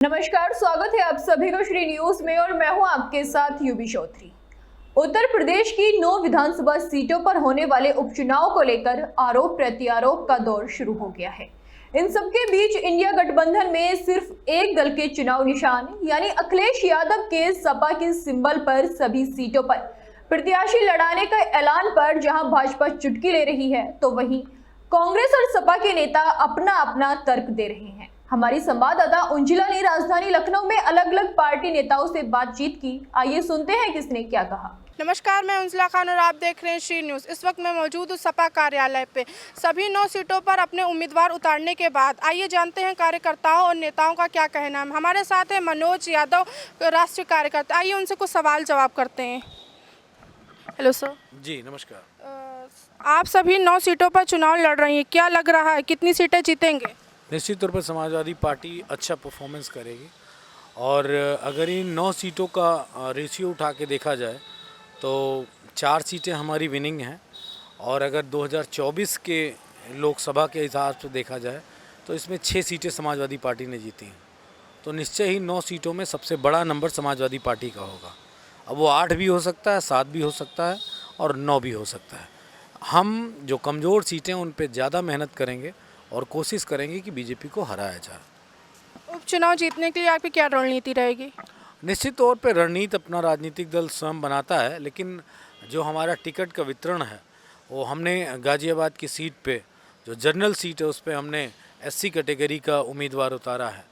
नमस्कार, स्वागत है आप सभी को श्री न्यूज में और मैं हूं आपके साथ यूबी चौधरी। उत्तर प्रदेश की 9 विधानसभा सीटों पर होने वाले उपचुनाव को लेकर आरोप प्रत्यारोप का दौर शुरू हो गया है। इन सबके बीच इंडिया गठबंधन में सिर्फ एक दल के चुनाव निशान यानी अखिलेश यादव के सपा के सिंबल पर सभी सीटों पर प्रत्याशी लड़ाने का ऐलान पर जहां भाजपा चुटकी ले रही है, तो वहीं कांग्रेस और सपा के नेता अपना अपना तर्क दे रहे हैं। हमारी संवाददाता उंजिला ने राजधानी लखनऊ में अलग अलग पार्टी नेताओं से बातचीत की। आइए सुनते हैं किसने क्या कहा। नमस्कार, मैं उंजिला खान और आप देख रहे हैं श्री न्यूज़। इस वक्त मैं मौजूद हूँ सपा कार्यालय पे। सभी 9 सीटों पर अपने उम्मीदवार उतारने के बाद आइए जानते हैं कार्यकर्ताओं और नेताओं का क्या कहना है। हमारे साथ है मनोज यादव, राष्ट्रीय कार्यकर्ता। आइए उनसे कुछ सवाल जवाब करते हैं। Hello sir. जी नमस्कार। आप सभी 9 सीटों पर चुनाव लड़ रही हैं, क्या लग रहा है कितनी सीटें जीतेंगे? निश्चित तौर पर समाजवादी पार्टी अच्छा परफॉर्मेंस करेगी और अगर इन 9 सीटों का रेशियो उठा के देखा जाए तो 4 सीटें हमारी विनिंग हैं और अगर 2024 के लोकसभा के हिसाब से देखा जाए तो इसमें 6 सीटें समाजवादी पार्टी ने जीती हैं। तो निश्चय ही 9 सीटों में सबसे बड़ा नंबर समाजवादी पार्टी का होगा। अब वो 8 भी हो सकता है, 7 भी हो सकता है और 9 भी हो सकता है। हम जो कमज़ोर सीटें उन पर ज़्यादा मेहनत करेंगे और कोशिश करेंगे कि बीजेपी को हराया जाए। उपचुनाव जीतने के लिए आपकी क्या रणनीति रहेगी? निश्चित तौर पर रणनीति अपना राजनीतिक दल स्वयं बनाता है, लेकिन जो हमारा टिकट का वितरण है वो हमने गाज़ियाबाद की सीट पे, जो जनरल सीट है उस पे हमने एससी कैटेगरी का उम्मीदवार उतारा है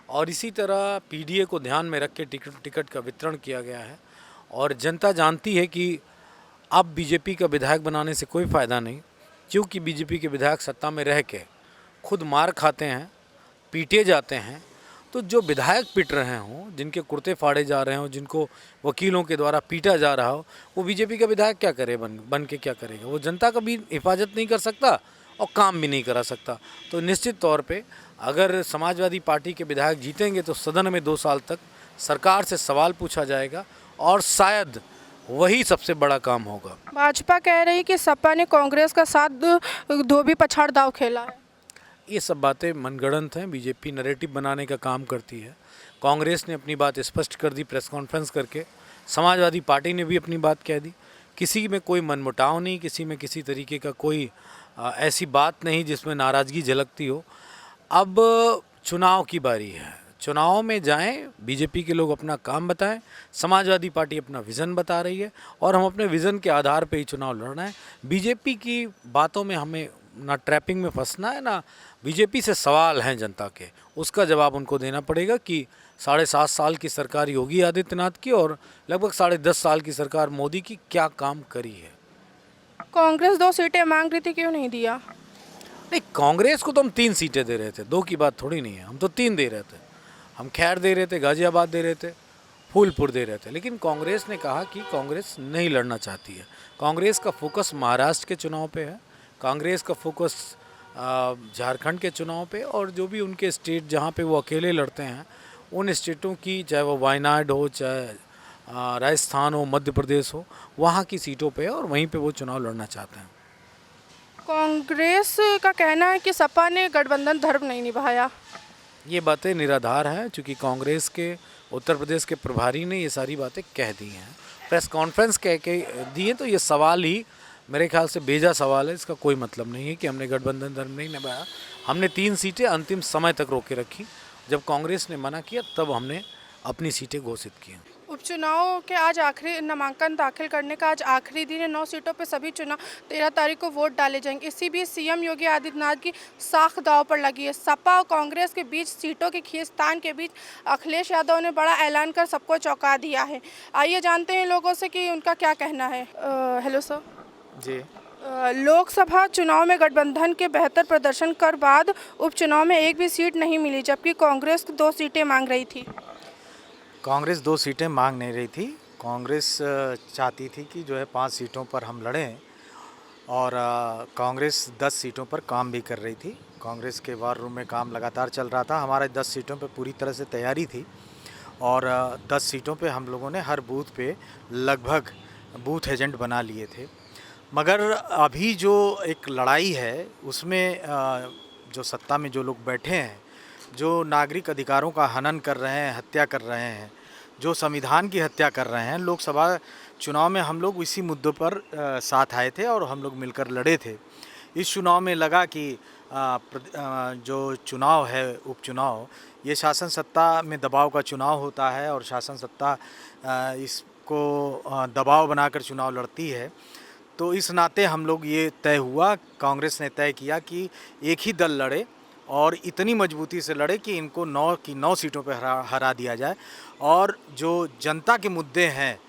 और इसी तरह पीडीए को ध्यान में रख के टिकट का वितरण किया गया है। और जनता जानती है कि अब बीजेपी का विधायक बनाने से कोई फ़ायदा नहीं, क्योंकि बीजेपी के विधायक सत्ता में रह के खुद मार खाते हैं, पीटे जाते हैं। तो जो विधायक पिट रहे हों, जिनके कुर्ते फाड़े जा रहे हों, जिनको वकीलों के द्वारा पीटा जा रहा हो, वो बीजेपी का विधायक क्या करे, बन के क्या करेगा? वो जनता का भी हिफाजत नहीं कर सकता और काम भी नहीं करा सकता। तो निश्चित तौर पे अगर समाजवादी पार्टी के विधायक जीतेंगे तो सदन में 2 साल तक सरकार से सवाल पूछा जाएगा और शायद वही सबसे बड़ा काम होगा। भाजपा कह रही कि सपा ने कांग्रेस का साथ धोबी पछाड़ दाव खेला है। ये सब बातें मनगढ़ंत हैं। बीजेपी नैरेटिव बनाने का काम करती है। कांग्रेस ने अपनी बात स्पष्ट कर दी प्रेस कॉन्फ्रेंस करके, समाजवादी पार्टी ने भी अपनी बात कह दी। किसी में कोई मनमुटाव नहीं, किसी में किसी तरीके का कोई ऐसी बात नहीं जिसमें नाराज़गी झलकती हो। अब चुनाव की बारी है, चुनाव में जाएं, बीजेपी के लोग अपना काम बताएं, समाजवादी पार्टी अपना विज़न बता रही है और हम अपने विज़न के आधार पर ही चुनाव लड़ना है। बीजेपी की बातों में हमें ना ट्रैपिंग में फंसना है, ना बीजेपी से सवाल हैं जनता के, उसका जवाब उनको देना पड़ेगा कि 7.5 साल की सरकार योगी आदित्यनाथ की और लगभग 10.5 साल की सरकार मोदी की क्या काम करी है। कांग्रेस 2 सीटें मांग रही थी, क्यों नहीं दिया? नहीं, कांग्रेस को तो हम 3 सीटें दे रहे थे, 2 की बात थोड़ी नहीं है। हम तो 3 दे रहे थे। हम खैर दे रहे थे, गाज़ियाबाद दे रहे थे, फूलपुर दे रहे थे, लेकिन कांग्रेस ने कहा कि कांग्रेस नहीं लड़ना चाहती है। कांग्रेस का फोकस महाराष्ट्र के चुनाव पे है, कांग्रेस का फोकस झारखंड के चुनाव पे और जो भी उनके स्टेट जहाँ पे वो अकेले लड़ते हैं उन स्टेटों की, चाहे वो वायनाड हो, चाहे राजस्थान हो, मध्य प्रदेश हो, वहाँ की सीटों पे और वहीं पे वो चुनाव लड़ना चाहते हैं। कांग्रेस का कहना है कि सपा ने गठबंधन धर्म नहीं निभाया। ये बातें निराधार हैं, क्योंकि कांग्रेस के उत्तर प्रदेश के प्रभारी ने ये सारी बातें कह दी हैं, प्रेस कॉन्फ्रेंस कह के दी है। तो ये सवाल ही मेरे ख्याल से बेजा सवाल है। इसका कोई मतलब नहीं है कि हमने गठबंधन धर्म नहीं निभाया। हमने 3 सीटें अंतिम समय तक रोके रखी। जब कांग्रेस ने मना किया तब हमने अपनी सीटें घोषित की। उपचुनाव के आज आखिरी नामांकन दाखिल करने का आज आखिरी दिन है। 9 सीटों पर सभी चुनाव 13 तारीख को वोट डाले जाएंगे। इसी बीच सीएम योगी आदित्यनाथ की साख दांव पर लगी है। सपा और कांग्रेस के बीच सीटों के खींचतान के बीच अखिलेश यादव ने बड़ा ऐलान कर सबको चौंका दिया है। आइए जानते हैं लोगों से कि उनका क्या कहना है। हेलो सर जी। लोकसभा चुनाव में गठबंधन के बेहतर प्रदर्शन कर बाद उपचुनाव में एक भी सीट नहीं मिली, जबकि कांग्रेस 2 सीटें मांग रही थी। कांग्रेस 2 सीटें मांग नहीं रही थी। कांग्रेस चाहती थी कि जो है 5 सीटों पर हम लड़ें और कांग्रेस 10 सीटों पर काम भी कर रही थी। कांग्रेस के वार रूम में काम लगातार चल रहा था। हमारे 10 सीटों पर पूरी तरह से तैयारी थी और 10 सीटों पे हम लोगों ने हर बूथ पे लगभग बूथ एजेंट बना लिए थे। मगर अभी जो एक लड़ाई है उसमें जो सत्ता में जो लोग बैठे हैं जो नागरिक अधिकारों का हनन कर रहे हैं, हत्या कर रहे हैं, जो संविधान की हत्या कर रहे हैं। लोकसभा चुनाव में हम लोग इसी मुद्दों पर साथ आए थे और हम लोग मिलकर लड़े थे। इस चुनाव में लगा कि जो चुनाव है, उपचुनाव, ये शासन सत्ता में दबाव का चुनाव होता है और शासन सत्ता इसको दबाव बनाकर चुनाव लड़ती है। तो इस नाते हम लोग ये तय हुआ, कांग्रेस ने तय किया कि एक ही दल लड़े और इतनी मजबूती से लड़े कि इनको 9 की 9 सीटों पर हरा दिया जाए। और जो जनता के मुद्दे हैं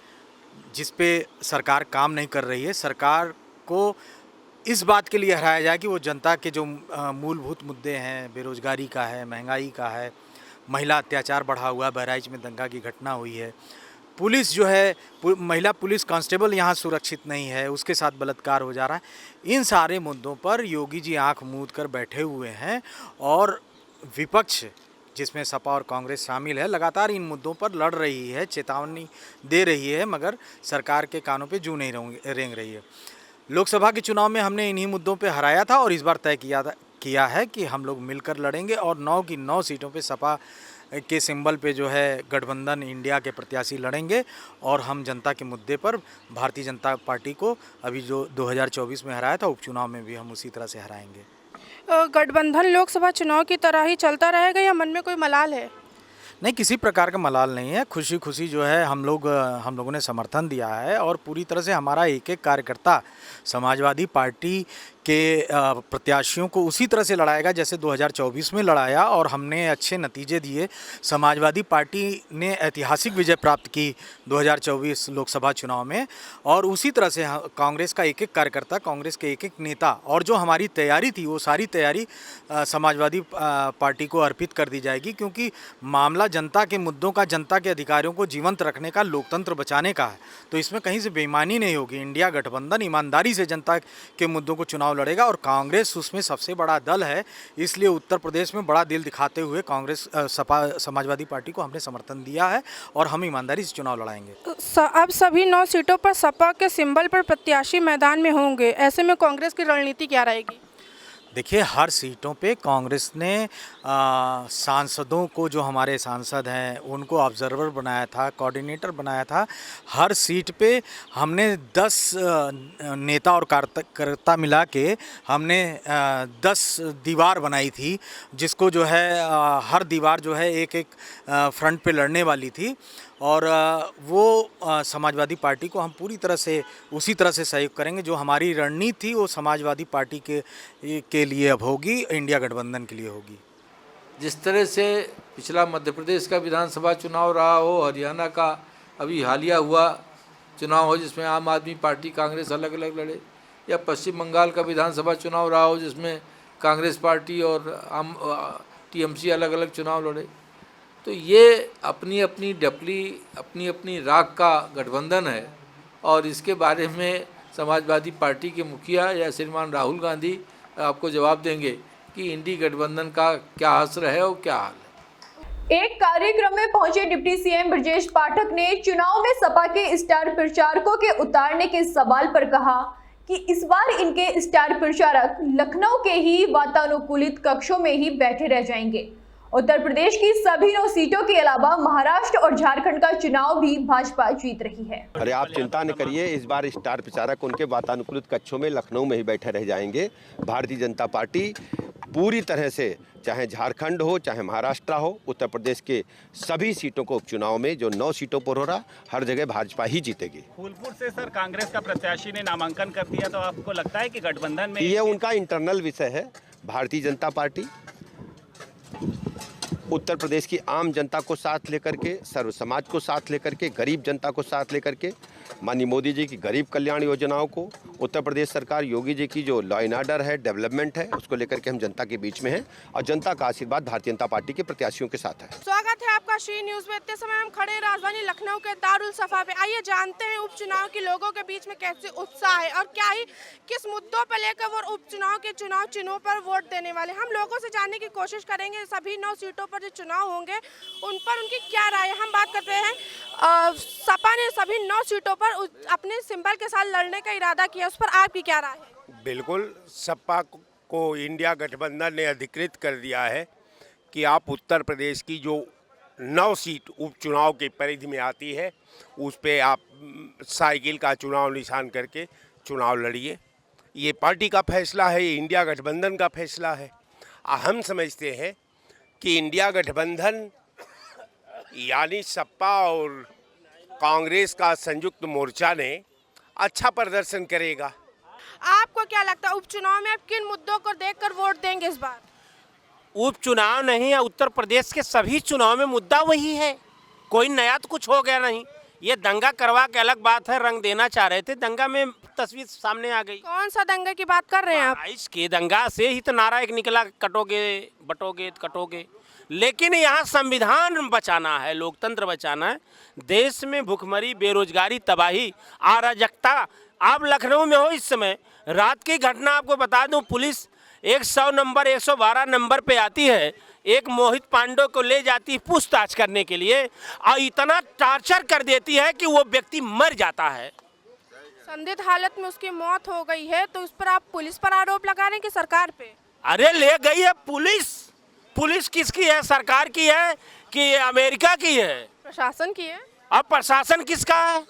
जिस पे सरकार काम नहीं कर रही है, सरकार को इस बात के लिए हराया जाए कि वो जनता के जो मूलभूत मुद्दे हैं, बेरोजगारी का है, महंगाई का है, महिला अत्याचार बढ़ा हुआ है, बहराइच में दंगा की घटना हुई है, पुलिस जो है, महिला पुलिस कांस्टेबल यहाँ सुरक्षित नहीं है, उसके साथ बलात्कार हो जा रहा है। इन सारे मुद्दों पर योगी जी आंख मूंद कर बैठे हुए हैं और विपक्ष जिसमें सपा और कांग्रेस शामिल है लगातार इन मुद्दों पर लड़ रही है, चेतावनी दे रही है, मगर सरकार के कानों पे जूं नहीं रेंग रही है। लोकसभा के चुनाव में हमने इन्हीं मुद्दों पे हराया था और इस बार तय किया है कि हम लोग मिलकर लड़ेंगे और 9 की 9 सीटों पे सपा के सिंबल पे जो है गठबंधन इंडिया के प्रत्याशी लड़ेंगे और हम जनता के मुद्दे पर भारतीय जनता पार्टी को अभी जो 2024 में हराया था, उपचुनाव में भी हम उसी तरह से हराएंगे। गठबंधन लोकसभा चुनाव की तरह ही चलता रहेगा या मन में कोई मलाल है? नहीं, किसी प्रकार का मलाल नहीं है। खुशी खुशी जो है हम लोगों ने समर्थन दिया है और पूरी तरह से हमारा एक एक कार्यकर्ता समाजवादी पार्टी के प्रत्याशियों को उसी तरह से लड़ाएगा जैसे 2024 में लड़ाया और हमने अच्छे नतीजे दिए। समाजवादी पार्टी ने ऐतिहासिक विजय प्राप्त की 2024 लोकसभा चुनाव में और उसी तरह से कांग्रेस का एक एक कार्यकर्ता, कांग्रेस के एक एक नेता और जो हमारी तैयारी थी वो सारी तैयारी समाजवादी पार्टी को अर्पित कर दी जाएगी, क्योंकि मामला जनता के मुद्दों का, जनता के अधिकारों को जीवंत रखने का, लोकतंत्र बचाने का है। तो इसमें कहीं से बेईमानी नहीं होगी। इंडिया गठबंधन ईमानदारी से जनता के मुद्दों को चुनाव लड़ेगा और कांग्रेस उसमें सबसे बड़ा दल है, इसलिए उत्तर प्रदेश में बड़ा दिल दिखाते हुए कांग्रेस समाजवादी पार्टी को हमने समर्थन दिया है और हम ईमानदारी से चुनाव लड़ाएंगे। अब सभी 9 सीटों पर सपा के सिंबल पर प्रत्याशी मैदान में होंगे, ऐसे में कांग्रेस की रणनीति क्या रहेगी? देखिए, हर सीटों पे कांग्रेस ने सांसदों को, जो हमारे सांसद हैं उनको ऑब्जर्वर बनाया था, कोऑर्डिनेटर बनाया था। हर सीट पे हमने 10 नेता और कार्यकर्ता मिला के हमने 10 दीवार बनाई थी, जिसको जो है हर दीवार जो है एक एक फ्रंट पे लड़ने वाली थी और वो समाजवादी पार्टी को हम पूरी तरह से उसी तरह से सहयोग करेंगे। जो हमारी रणनीति थी वो समाजवादी पार्टी के लिए अब होगी, इंडिया गठबंधन के लिए होगी। जिस तरह से पिछला मध्य प्रदेश का विधानसभा चुनाव रहा हो, हरियाणा का अभी हालिया हुआ चुनाव हो जिसमें आम आदमी पार्टी कांग्रेस अलग अलग लड़े, या पश्चिम बंगाल का विधानसभा चुनाव रहा हो जिसमें कांग्रेस पार्टी और टीएमसी अलग अलग चुनाव लड़े, तो ये अपनी अपनी डपली, अपनी अपनी राख का गठबंधन है। और इसके बारे में समाजवादी पार्टी के मुखिया या श्रीमान राहुल गांधी आपको जवाब देंगे कि इंडी गठबंधन का क्या असर है और क्या हाल है। एक कार्यक्रम में पहुंचे डिप्टी सीएम ब्रजेश पाठक ने चुनाव में सपा के स्टार प्रचारकों के उतारने के सवाल पर कहा कि इस बार इनके स्टार प्रचारक लखनऊ के ही वातानुकूलित कक्षों में ही बैठे रह जाएंगे। उत्तर प्रदेश की सभी 9 सीटों के अलावा महाराष्ट्र और झारखंड का चुनाव भी भाजपा जीत रही है। अरे आप चिंता न करिए, इस बार स्टार प्रचारक उनके वातानुकूलित कक्षों में लखनऊ में ही बैठे रह जाएंगे। भारतीय जनता पार्टी पूरी तरह से, चाहे झारखंड हो चाहे महाराष्ट्र हो, उत्तर प्रदेश के सभी सीटों को उपचुनाव में जो 9 सीटों पर हो रहा, हर जगह भाजपा ही जीतेगी। फूलपुर से सर कांग्रेस का प्रत्याशी ने नामांकन कर दिया, तो आपको लगता है कि गठबंधन में ये उनका इंटरनल विषय है। भारतीय जनता पार्टी उत्तर प्रदेश की आम जनता को साथ लेकर के, सर्व समाज को साथ लेकर के, गरीब जनता को साथ लेकर के, माननीय मोदी जी की गरीब कल्याण योजनाओं को, उत्तर प्रदेश सरकार योगी जी की जो लॉ एंड ऑर्डर है, डेवलपमेंट है, उसको लेकर के हम जनता के बीच में हैं और जनता का आशीर्वाद भारतीय जनता पार्टी के प्रत्याशियों के साथ है। स्वागत है आपका श्री न्यूज में। इतने समय हम खड़े राजधानी लखनऊ के दारुल सफा पे। आइए जानते हैं उपचुनाव की लोगों के बीच में कैसे उत्साह है और क्या ही किस मुद्दों पर लेकर वो उपचुनाव के चुनाव चिन्हों पर वोट देने वाले। हम लोगों से जानने की कोशिश करेंगे सभी 9 सीटों पर जो चुनाव होंगे उन पर उनकी क्या राय है। हम बात करते हैं, सपा ने सभी 9 सीटों पर अपने सिंबल के साथ लड़ने का इरादा किया, उस पर आपकी क्या राय है? बिल्कुल, सपा को इंडिया गठबंधन ने अधिकृत कर दिया है कि आप उत्तर प्रदेश की जो 9 सीट उपचुनाव की परिधि में आती है उस पे आप साइकिल का चुनाव निशान करके चुनाव लड़िए। ये पार्टी का फैसला है, ये इंडिया गठबंधन का फैसला है। हम समझते हैं कि इंडिया गठबंधन यानी सपा और कांग्रेस का संयुक्त मोर्चा ने अच्छा प्रदर्शन करेगा। आपको क्या लगता है उपचुनाव में आप किन मुद्दों को देखकर वोट देंगे इस बार? उपचुनाव नहीं, उत्तर प्रदेश के सभी चुनाव में मुद्दा वही है, कोई नया तो कुछ हो गया नहीं। ये दंगा करवा के अलग बात है, रंग देना चाह रहे थे, दंगा में तस्वीर सामने आ गई। कौन सा दंगे की बात कर रहे हैं आप? इसके दंगा से ही तो नारा एक निकला, कटोगे बटोगे कटोगे। लेकिन यहाँ संविधान बचाना है, लोकतंत्र बचाना है। देश में भुखमरी, बेरोजगारी, तबाही, अराजकता। आप लखनऊ में हो इस समय, रात की घटना आपको बता दूं, पुलिस 100 नंबर 112 नंबर पे आती है, एक मोहित पांडे को ले जाती है पूछताछ करने के लिए और इतना टार्चर कर देती है कि वो व्यक्ति मर जाता है। संदिग्ध हालत में उसकी मौत हो गई है, तो उस पर आप पुलिस पर आरोप लगा रहे हैं कि सरकार पे? अरे ले गई है पुलिस। पुलिस किसकी है, सरकार की है कि अमेरिका की है? प्रशासन की है। अब प्रशासन किसका है?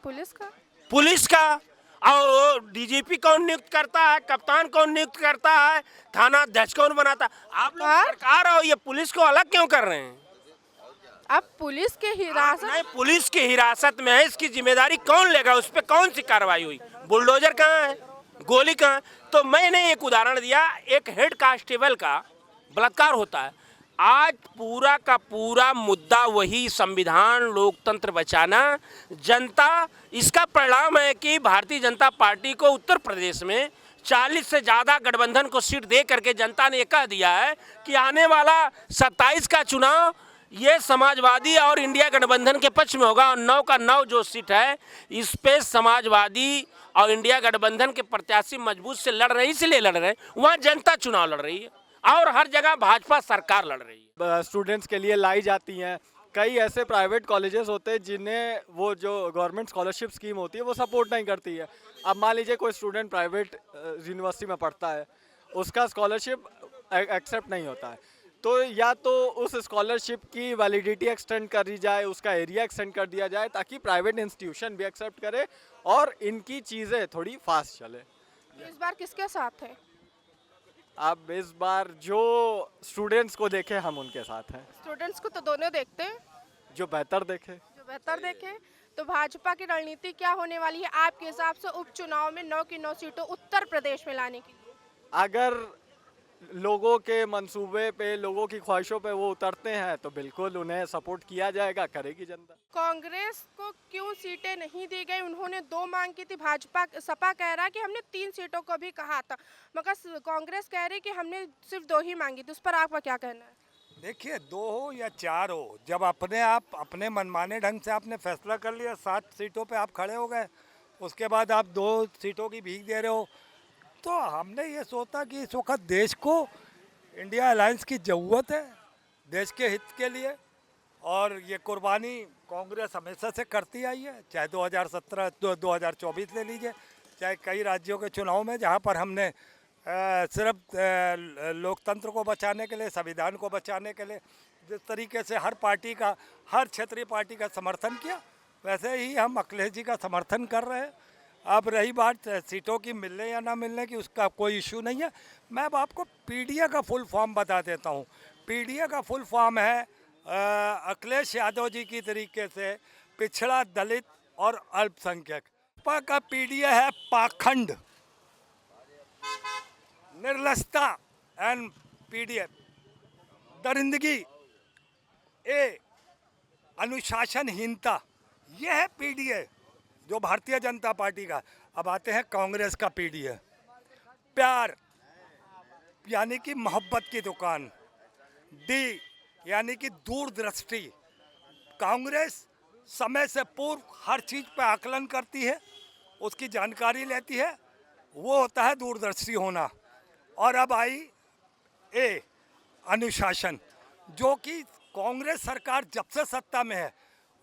पुलिस का। पुलिस का। और डीजीपी कौन नियुक्त करता है, कप्तान कौन नियुक्त करता है, थाना अध्यक्ष कौन बनाता है? आप लोग सरकार और ये पुलिस को अलग क्यों कर रहे हैं? अब पुलिस के हिरासत नहीं, पुलिस की हिरासत में है, इसकी जिम्मेदारी कौन लेगा? उस पर कौन सी कार्रवाई हुई? बुलडोजर कहाँ है, गोली कहाँ है? तो मैंने एक उदाहरण दिया, एक हेड कांस्टेबल का बलात्कार होता है। आज पूरा का पूरा मुद्दा वही संविधान, लोकतंत्र बचाना, जनता। इसका परिणाम है कि भारतीय जनता पार्टी को उत्तर प्रदेश में 40 से ज़्यादा गठबंधन को सीट दे करके जनता ने कह दिया है कि आने वाला 27 का चुनाव ये समाजवादी और इंडिया गठबंधन के पक्ष में होगा। और 9 का 9 जो सीट है, इस पे समाजवादी और इंडिया गठबंधन के प्रत्याशी मजबूत से लड़ रहे हैं, इसलिए लड़ रहे हैं। वहाँ जनता चुनाव लड़ रही है और हर जगह भाजपा सरकार लड़ रही है। स्टूडेंट्स के लिए लाई जाती हैं। कई ऐसे प्राइवेट कॉलेजेस होते हैं जिन्हें वो जो गवर्नमेंट स्कॉलरशिप स्कीम होती है वो सपोर्ट नहीं करती है। अब मान लीजिए कोई स्टूडेंट प्राइवेट यूनिवर्सिटी में पढ़ता है, उसका स्कॉलरशिप एक्सेप्ट नहीं होता है, तो या तो उस स्कॉलरशिप की वैलिडिटी एक्सटेंड करी जाए, उसका एरिया एक्सटेंड कर दिया जाए, ताकि प्राइवेट इंस्टीट्यूशन भी एक्सेप्ट करे और इनकी चीज़ें थोड़ी फास्ट चले। इस बार किसके साथ है? अब इस बार जो स्टूडेंट्स को देखे हम उनके साथ हैं। स्टूडेंट्स को तो दोनों देखते हैं, जो बेहतर देखे। जो बेहतर देखे। तो भाजपा की रणनीति क्या होने वाली है आपके हिसाब से उपचुनाव में 9 की 9 सीटों उत्तर प्रदेश में लाने की? अगर लोगों के मंसूबे पे, लोगों की ख्वाहिशों पे वो उतरते हैं तो बिल्कुल उन्हें सपोर्ट किया जाएगा, करेगी जनता। कांग्रेस को क्यों सीटें नहीं दी गई? उन्होंने 2 मांग की थी, सपा कह रहा है कि हमने 3 सीटों को भी कहा था, मगर कांग्रेस कह रही कि हमने सिर्फ 2 ही मांगी थी। उस पर आपका क्या कहना है? देखिए, 2 हो या 4 हो, जब आप अपने मनमाने ढंग से आपने फैसला कर लिया, 7 सीटों पे आप खड़े हो गए, उसके बाद आप 2 सीटों की भीख दे रहे हो, तो हमने ये सोचा कि इस वक्त देश को इंडिया अलायंस की ज़रूरत है, देश के हित के लिए। और ये कुर्बानी कांग्रेस हमेशा से करती आई है, चाहे 2017 2024 ले लीजिए, चाहे कई राज्यों के चुनाव में, जहाँ पर हमने सिर्फ लोकतंत्र को बचाने के लिए, संविधान को बचाने के लिए जिस तरीके से हर पार्टी का, हर क्षेत्रीय पार्टी का समर्थन किया, वैसे ही हम अखिलेश जी का समर्थन कर रहे हैं। अब रही बात सीटों की मिलने या ना मिलने की, उसका कोई इशू नहीं है। मैं अब आपको पीडीए का फुल फॉर्म बता देता हूँ। पीडीए का फुल फॉर्म है अखिलेश यादव जी की तरीके से पिछड़ा, दलित और अल्पसंख्यक। भाजपा का पीडीए है पाखंड, निर्लजता एंड पीडीए, दरिंदगी, अनुशासनहीनता, यह है पीडीए जो भारतीय जनता पार्टी का। अब आते हैं कांग्रेस का पीडीए, प्यार यानी कि मोहब्बत की दुकान, डी यानी कि दूरदृष्टि। कांग्रेस समय से पूर्व हर चीज़ पर आकलन करती है, उसकी जानकारी लेती है, वो होता है दूरदर्शी होना। और अब आई ए, अनुशासन, जो कि कांग्रेस सरकार जब से सत्ता में है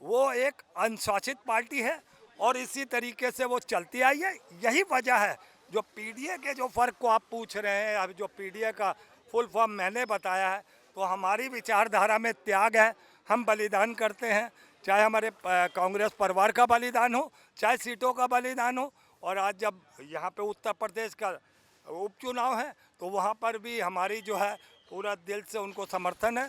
वो एक अनुशासित पार्टी है और इसी तरीके से वो चलती आई है। यही वजह है जो पीडीए के जो फ़र्क को आप पूछ रहे हैं, अब जो पीडीए का फुल फॉर्म मैंने बताया है, तो हमारी विचारधारा में त्याग है। हम बलिदान करते हैं, चाहे हमारे कांग्रेस परिवार का बलिदान हो, चाहे सीटों का बलिदान हो। और आज जब यहाँ पे उत्तर प्रदेश का उपचुनाव है तो वहाँ पर भी हमारी जो है पूरा दिल से उनको समर्थन है।